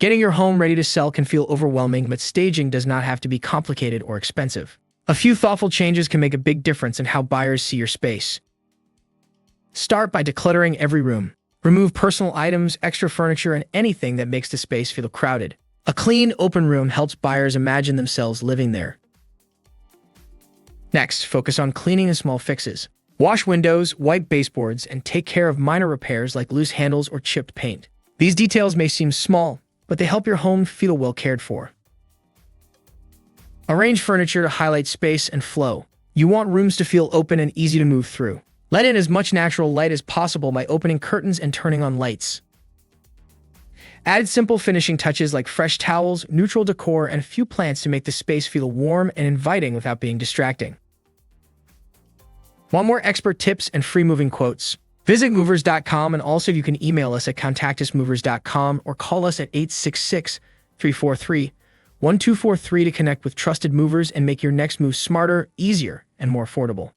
Getting your home ready to sell can feel overwhelming, but staging does not have to be complicated or expensive. A few thoughtful changes can make a big difference in how buyers see your space. Start by decluttering every room. Remove personal items, extra furniture, and anything that makes the space feel crowded. A clean, open room helps buyers imagine themselves living there. Next, focus on cleaning and small fixes. Wash windows, wipe baseboards, and take care of minor repairs like loose handles or chipped paint. These details may seem small, but they help your home feel well cared for. Arrange furniture to highlight space and flow. You want rooms to feel open and easy to move through. Let in as much natural light as possible by opening curtains and turning on lights. Add simple finishing touches like fresh towels, neutral decor, and a few plants to make the space feel warm and inviting without being distracting. Want more expert tips and free moving quotes? Visit Movers.com, and also you can email us at contactusmovers.com or call us at 866-343-1243 to connect with trusted movers and make your next move smarter, easier, and more affordable.